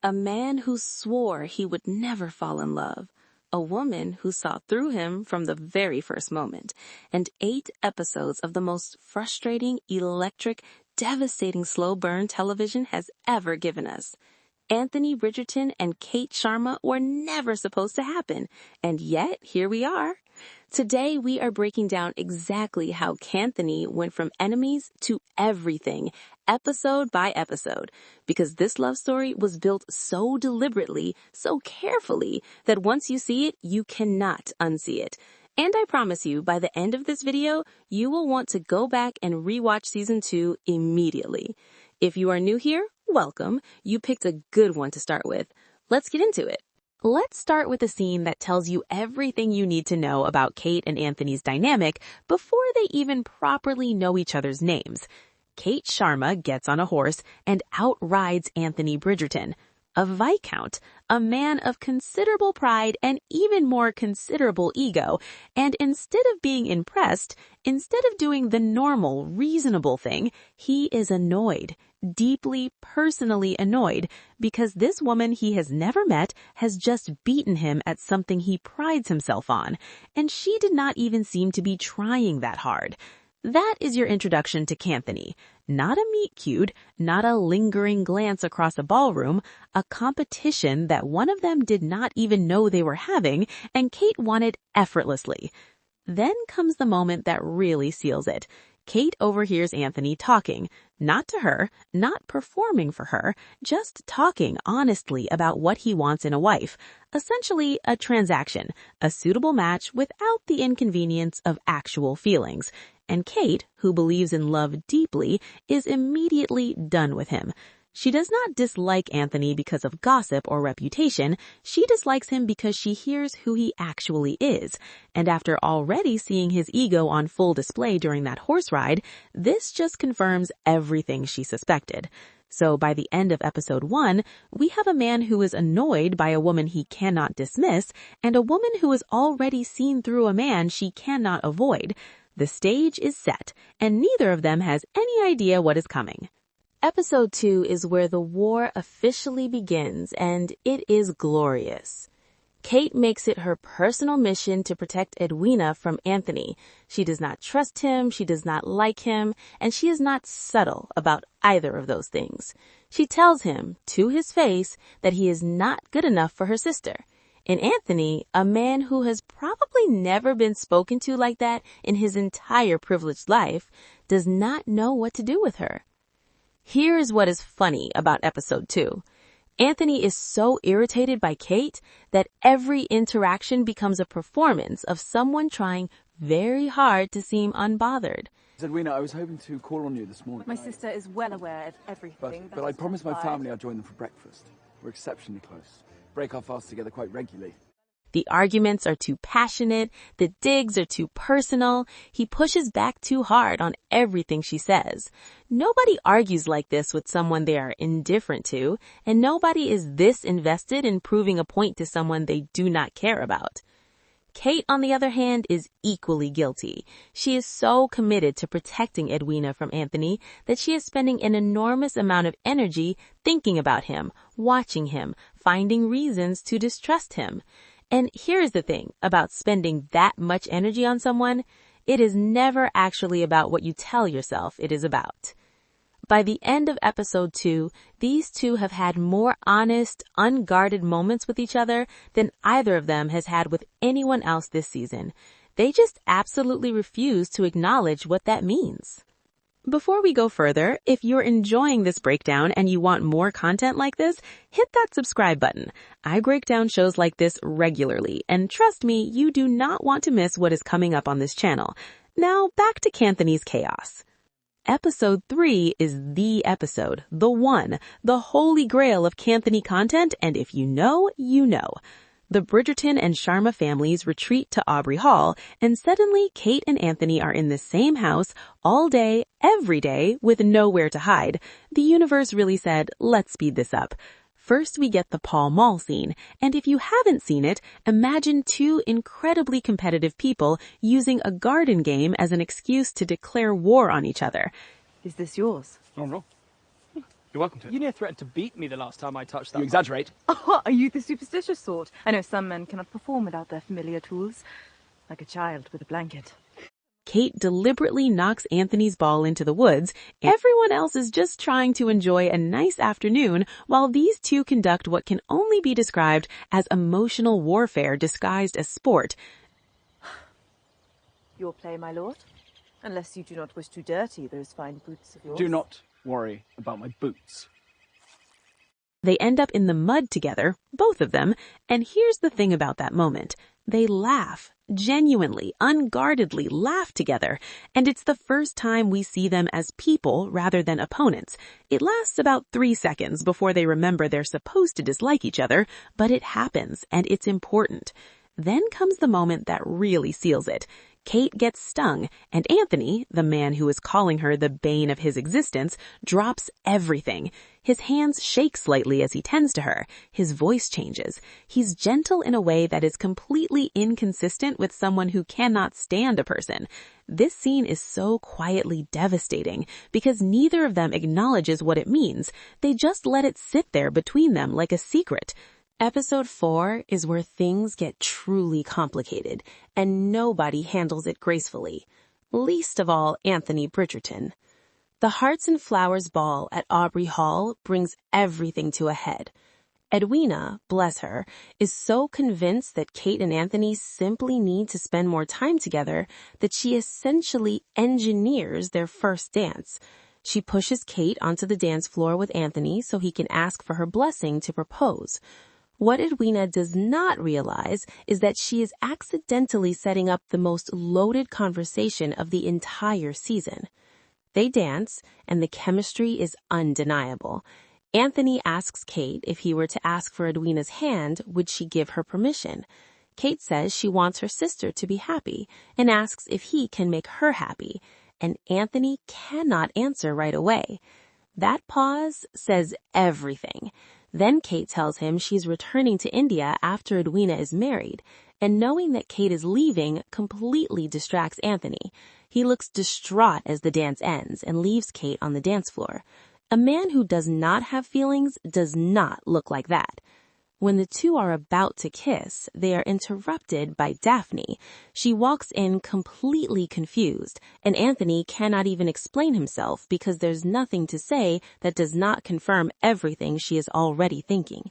A man who swore he would never fall in love. A woman who saw through him from the very first moment. And 8 episodes of the most frustrating, electric, devastating slow burn television has ever given us. Anthony Bridgerton and Kate Sharma were never supposed to happen. And yet, here we are. Today, we are breaking down exactly how Kanthony went from enemies to everything, episode by episode, because this love story was built so deliberately, so carefully, that once you see it, you cannot unsee it. And I promise you, by the end of this video, you will want to go back and rewatch season 2 immediately. If you are new here, welcome. You picked a good one to start with. Let's get into it. Let's start with a scene that tells you everything you need to know about Kate and Anthony's dynamic before they even properly know each other's names. Kate Sharma gets on a horse and outrides Anthony Bridgerton, a viscount, a man of considerable pride and even more considerable ego, and instead of being impressed, instead of doing the normal, reasonable thing, he is annoyed. Deeply, personally annoyed because this woman he has never met has just beaten him at something he prides himself on, and she did not even seem to be trying that hard. That is your introduction to Kanthony. Not a meet-cute, not a lingering glance across a ballroom, a competition that one of them did not even know they were having, and Kate wanted effortlessly. Then comes the moment that really seals it. Kate overhears Anthony talking, not to her, not performing for her, just talking honestly about what he wants in a wife. Essentially, a transaction, a suitable match without the inconvenience of actual feelings. And Kate, who believes in love deeply, is immediately done with him. She does not dislike Anthony because of gossip or reputation. She dislikes him because she hears who he actually is. And after already seeing his ego on full display during that horse ride, this just confirms everything she suspected. So by the end of episode 1, we have a man who is annoyed by a woman he cannot dismiss, and a woman who has already seen through a man she cannot avoid. The stage is set, and neither of them has any idea what is coming. Episode 2 is where the war officially begins, and it is glorious. Kate makes it her personal mission to protect Edwina from Anthony. She does not trust him, she does not like him, and she is not subtle about either of those things. She tells him, to his face, that he is not good enough for her sister. And Anthony, a man who has probably never been spoken to like that in his entire privileged life, does not know what to do with her. Here is what is funny about episode 2. Anthony is so irritated by Kate that every interaction becomes a performance of someone trying very hard to seem unbothered. Edwina, I was hoping to call on you this morning. My sister is well aware of everything. But I promised my family I'd join them for breakfast. We're exceptionally close. Break our fast together quite regularly. The arguments are too passionate, the digs are too personal, he pushes back too hard on everything she says. Nobody argues like this with someone they are indifferent to, and nobody is this invested in proving a point to someone they do not care about. Kate, on the other hand, is equally guilty. She is so committed to protecting Edwina from Anthony that she is spending an enormous amount of energy thinking about him, watching him, finding reasons to distrust him. And here's the thing about spending that much energy on someone. It is never actually about what you tell yourself it is about. By the end of episode 2, these two have had more honest, unguarded moments with each other than either of them has had with anyone else this season. They just absolutely refuse to acknowledge what that means. Before we go further, if you're enjoying this breakdown and you want more content like this, hit that subscribe button. I break down shows like this regularly, and trust me, you do not want to miss what is coming up on this channel. Now, back to Kanthony's chaos. Episode 3 is the episode, the one, the holy grail of Kanthony content, and if you know, you know. The Bridgerton and Sharma families retreat to Aubrey Hall, and suddenly Kate and Anthony are in the same house all day, every day, with nowhere to hide. The universe really said, let's speed this up. First, we get the Pall Mall scene, and if you haven't seen it, imagine 2 incredibly competitive people using a garden game as an excuse to declare war on each other. Is this yours? Oh, no. You're welcome to it. You near threatened to beat me the last time I touched that. You exaggerate. Oh, are you the superstitious sort? I know some men cannot perform without their familiar tools. Like a child with a blanket. Kate deliberately knocks Anthony's ball into the woods. Everyone else is just trying to enjoy a nice afternoon while these two conduct what can only be described as emotional warfare disguised as sport. Your play, my lord. Unless you do not wish to dirty those fine boots of yours. Do not worry about my boots. They end up in the mud together, both of them, and here's the thing about that moment. They laugh, genuinely, unguardedly laugh together, and it's the first time we see them as people rather than opponents. It lasts about 3 seconds before they remember they're supposed to dislike each other, but it happens, and it's important. Then comes the moment that really seals it. Kate gets stung, and Anthony, the man who is calling her the bane of his existence, drops everything. His hands shake slightly as he tends to her. His voice changes. He's gentle in a way that is completely inconsistent with someone who cannot stand a person. This scene is so quietly devastating because neither of them acknowledges what it means. They just let it sit there between them like a secret. Episode 4 is where things get truly complicated, and nobody handles it gracefully. Least of all, Anthony Bridgerton. The Hearts and Flowers ball at Aubrey Hall brings everything to a head. Edwina, bless her, is so convinced that Kate and Anthony simply need to spend more time together that she essentially engineers their first dance. She pushes Kate onto the dance floor with Anthony so he can ask for her blessing to propose. What Edwina does not realize is that she is accidentally setting up the most loaded conversation of the entire season. They dance, and the chemistry is undeniable. Anthony asks Kate if he were to ask for Edwina's hand, would she give her permission? Kate says she wants her sister to be happy and asks if he can make her happy, and Anthony cannot answer right away. That pause says everything. Then Kate tells him she's returning to India after Edwina is married, and knowing that Kate is leaving completely distracts Anthony. He looks distraught as the dance ends and leaves Kate on the dance floor. A man who does not have feelings does not look like that. When the two are about to kiss, they are interrupted by Daphne. She walks in completely confused, and Anthony cannot even explain himself because there's nothing to say that does not confirm everything she is already thinking.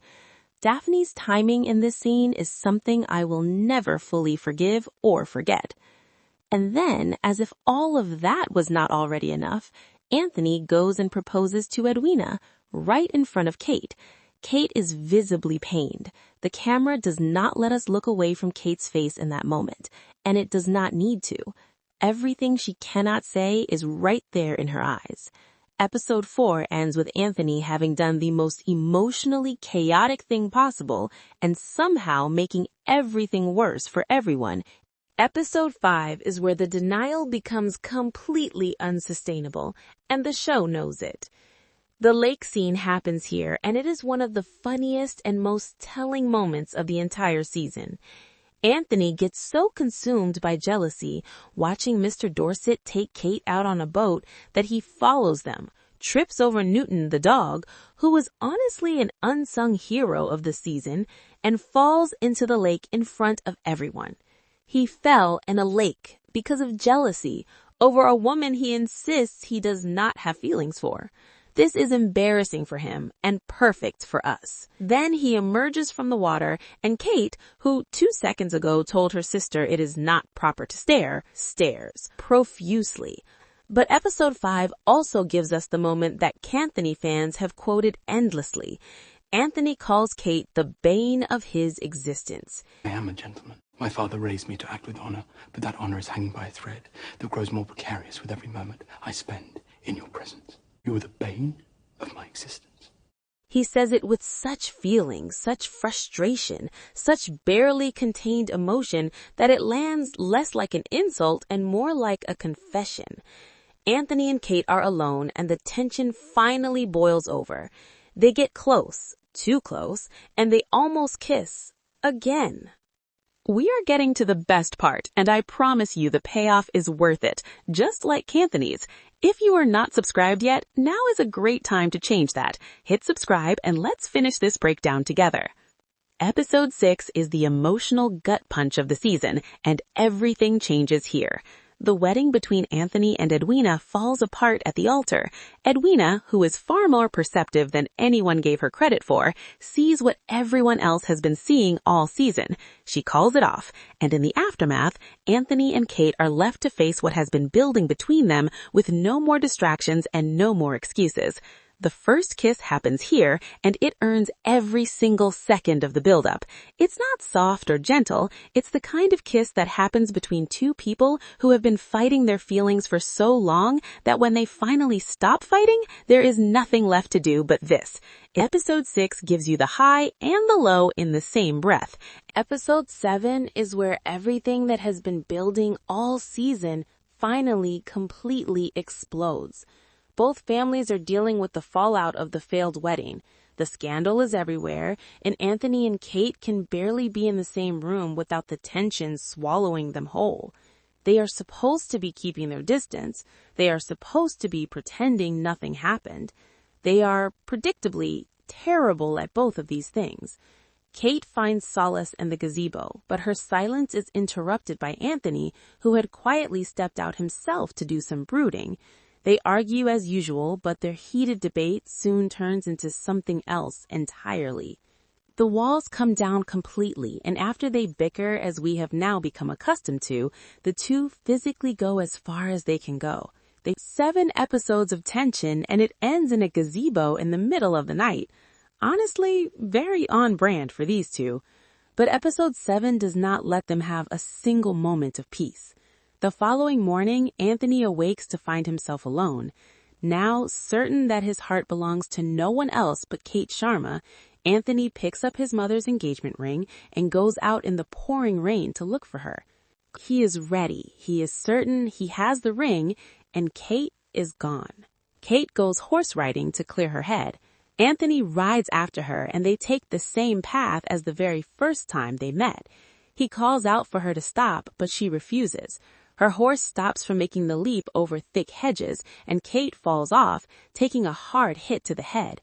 Daphne's timing in this scene is something I will never fully forgive or forget. And then, as if all of that was not already enough, Anthony goes and proposes to Edwina right in front of Kate. Kate is visibly pained. The camera does not let us look away from Kate's face in that moment, and it does not need to. Everything she cannot say is right there in her eyes. Episode 4 ends with Anthony having done the most emotionally chaotic thing possible and somehow making everything worse for everyone. Episode 5 is where the denial becomes completely unsustainable, and the show knows it. The lake scene happens here, and it is one of the funniest and most telling moments of the entire season. Anthony gets so consumed by jealousy, watching Mr. Dorset take Kate out on a boat, that he follows them, trips over Newton the dog, who was honestly an unsung hero of the season, and falls into the lake in front of everyone. He fell in a lake because of jealousy over a woman he insists he does not have feelings for. This is embarrassing for him and perfect for us. Then he emerges from the water, and Kate, who 2 seconds ago told her sister it is not proper to stare, stares profusely. But episode 5 also gives us the moment that Kanthony fans have quoted endlessly. Anthony calls Kate the bane of his existence. I am a gentleman. My father raised me to act with honor, but that honor is hanging by a thread that grows more precarious with every moment I spend in your presence. You are the bane of my existence. He says it with such feeling, such frustration, such barely contained emotion that it lands less like an insult and more like a confession. Anthony and Kate are alone, and the tension finally boils over. They get close, too close, and they almost kiss again. We are getting to the best part, and I promise you the payoff is worth it, just like Kanthony's. If you are not subscribed yet, now is a great time to change that. Hit subscribe and let's finish this breakdown together. Episode 6 is the emotional gut punch of the season, and everything changes here. The wedding between Anthony and Edwina falls apart at the altar. Edwina, who is far more perceptive than anyone gave her credit for, sees what everyone else has been seeing all season. She calls it off, and in the aftermath, Anthony and Kate are left to face what has been building between them with no more distractions and no more excuses. The first kiss happens here, and it earns every single second of the build-up. It's not soft or gentle. It's the kind of kiss that happens between two people who have been fighting their feelings for so long that when they finally stop fighting, there is nothing left to do but this. Episode 6 gives you the high and the low in the same breath. Episode 7 is where everything that has been building all season finally completely explodes. Both families are dealing with the fallout of the failed wedding. The scandal is everywhere, and Anthony and Kate can barely be in the same room without the tension swallowing them whole. They are supposed to be keeping their distance. They are supposed to be pretending nothing happened. They are, predictably, terrible at both of these things. Kate finds solace in the gazebo, but her silence is interrupted by Anthony, who had quietly stepped out himself to do some brooding. They argue as usual, but their heated debate soon turns into something else entirely. The walls come down completely, and after they bicker as we have now become accustomed to, the two physically go as far as they can go. 7 episodes of tension, and it ends in a gazebo in the middle of the night. Honestly, very on brand for these two. But episode 7 does not let them have a single moment of peace. The following morning, Anthony awakes to find himself alone. Now, certain that his heart belongs to no one else but Kate Sharma, Anthony picks up his mother's engagement ring and goes out in the pouring rain to look for her. He is ready. He is certain he has the ring, and Kate is gone. Kate goes horse riding to clear her head. Anthony rides after her, and they take the same path as the very first time they met. He calls out for her to stop, but she refuses. Her horse stops from making the leap over thick hedges, and Kate falls off, taking a hard hit to the head.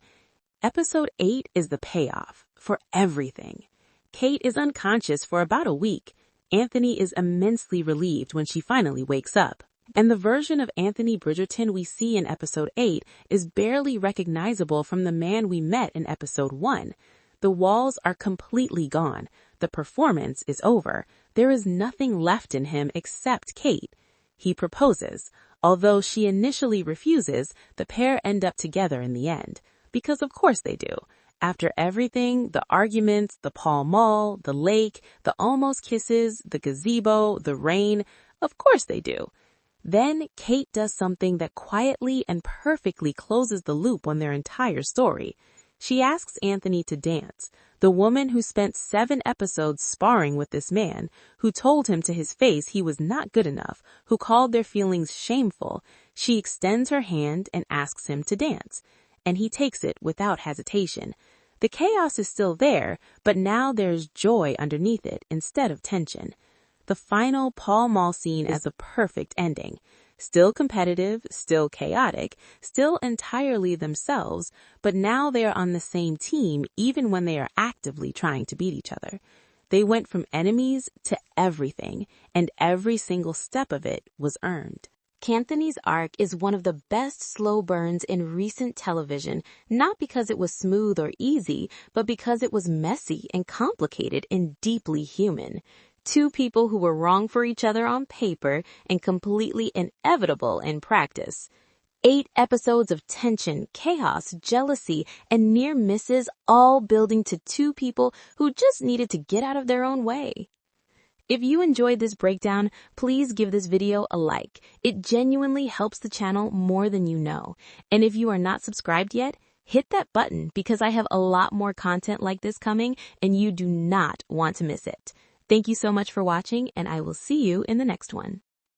Episode 8 is the payoff for everything. Kate is unconscious for about a week. Anthony is immensely relieved when she finally wakes up. And the version of Anthony Bridgerton we see in episode 8 is barely recognizable from the man we met in episode 1. The walls are completely gone. The performance is over. There is nothing left in him except Kate. He proposes. Although she initially refuses, the pair end up together in the end. Because of course they do. After everything, the arguments, the Pall Mall, the lake, the almost kisses, the gazebo, the rain, of course they do. Then Kate does something that quietly and perfectly closes the loop on their entire story. She asks Anthony to dance, the woman who spent 7 episodes sparring with this man, who told him to his face he was not good enough, who called their feelings shameful. She extends her hand and asks him to dance, and he takes it without hesitation. The chaos is still there, but now there's joy underneath it instead of tension. The final Pall Mall scene as a perfect ending. Still competitive, still chaotic, still entirely themselves, but now they are on the same team even when they are actively trying to beat each other. They went from enemies to everything, and every single step of it was earned. Kanthony's arc is one of the best slow burns in recent television, not because it was smooth or easy, but because it was messy and complicated and deeply human. 2 people who were wrong for each other on paper and completely inevitable in practice. 8 episodes of tension, chaos, jealousy, and near misses, all building to 2 people who just needed to get out of their own way. If you enjoyed this breakdown, please give this video a like. It genuinely helps the channel more than you know. And if you are not subscribed yet, hit that button because I have a lot more content like this coming and you do not want to miss it. Thank you so much for watching, and I will see you in the next one.